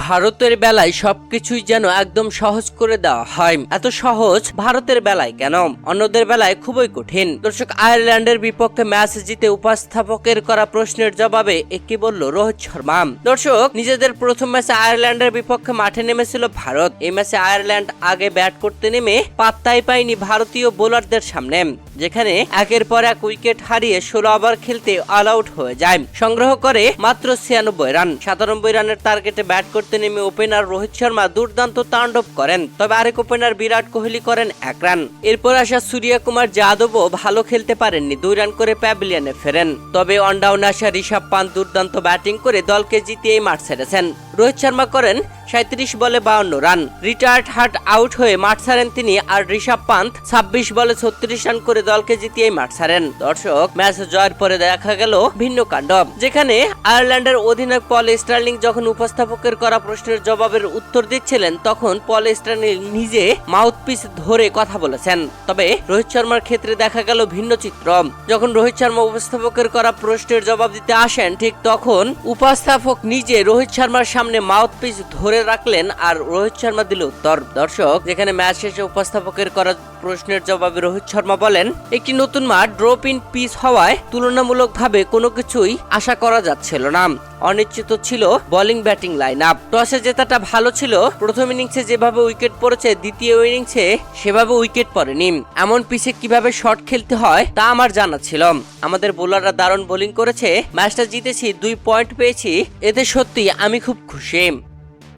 ভারতের বেলায় সবকিছুই যেন একদম সহজ করে দেওয়া হয়। এত সহজ ভারতের বেলায় কেন, অন্যদের বেলায় খুবই কঠিন। দর্শক, আয়ারল্যান্ডের বিপক্ষে ম্যাচ জিতে উপস্থাপকের করা প্রশ্নের জবাবে কি বলল রোহিত শর্মা। দর্শক, নিজেদের প্রথম ম্যাচে আয়ারল্যান্ডের বিপক্ষে মাঠে নেমেছিল ভারত। এই ম্যাচে আয়ারল্যান্ড আগে ব্যাট করতে নেমে পাত্তাই পায়নি ভারতীয় বোলারদের সামনে, যেখানে একের পর এক উইকেট হারিয়ে 16 ওভার খেলতে অল আউট হয়ে যায়। সংগ্রহ করে মাত্র 96 রান। 97 রানের টার্গেটে ব্যাট করতে নেমে ওপেনার রোহিত শর্মা দুর্দান্ত তাণ্ডব করেন, তবে আরেক ওপেনার বিরাট কোহলি করেন 1 রান। এরপর আসা সূর্যকুমার যাদবও ভালো খেলতে পারেননি, 2 রান করে প্যাভিলিয়নে ফেরেন। তবে অনডাউন আসা ঋষভ পান্ত দুর্দান্ত ব্যাটিং করে দলকে জিতিয়ে মাঠ ছেড়েছেন। রোহিত শর্মা করেন 37 বলে 52 রান। রিটায়ার্ড হার্ট আউট হয়ে মাঠ ছাড়েন তিনি, আর ঋষভ পান্ত 26 বলে 36 রান করে দলকে জিতিয়ে মাঠ ছাড়েন। দর্শক, ম্যাচ জয়ের পরে দেখা গেল ভিন্ন কাণ্ড, যেখানে আয়ারল্যান্ডের অধিনায়ক পল স্টার্লিং যখন উপস্থাপকের করা প্রশ্নের জবাবের উত্তর দিচ্ছিলেন, তখন পল স্টার্লিং নিজে মাউথপিস ধরে কথা বলেছেন। তবে রোহিত শর্মার ক্ষেত্রে দেখা গেল ভিন্ন চিত্র। যখন রোহিত শর্মা উপস্থাপকের করা প্রশ্নের জবাব দিতে আসেন, ঠিক তখন উপস্থাপক নিজে রোহিত শর্মার সামনে মাউথপিস ধরে রাখলেন আর রোহিত শর্মা দিল উত্তর। দর্শক, যেখানে ম্যাচ শেষে উপস্থাপকের করা প্রশ্নের জবাবে রোহিত শর্মা বলেন, একটি নতুন মাঠ ড্রপ ইন পিচ হওয়ায় তুলনামূলকভাবে কোনো কিছুই আশা করা যাচ্ছিল না। অনিশ্চিত ছিল বোলিং ব্যাটিং লাইন আপ। টসে জেতাটা ভালো ছিল। প্রথম ইনিংসে যেভাবে উইকেট পড়েছে, দ্বিতীয় ইনিংসে সেভাবে উইকেট পড়েনি। এমন পিচে কিভাবে শট খেলতে হয় তা আমার জানা ছিল। আমাদের বোলাররা দারুণ বোলিং করেছে, ম্যাচটা জিতেছি, 2 পয়েন্ট পেয়েছি, এতে সত্যি আমি খুব খুশি।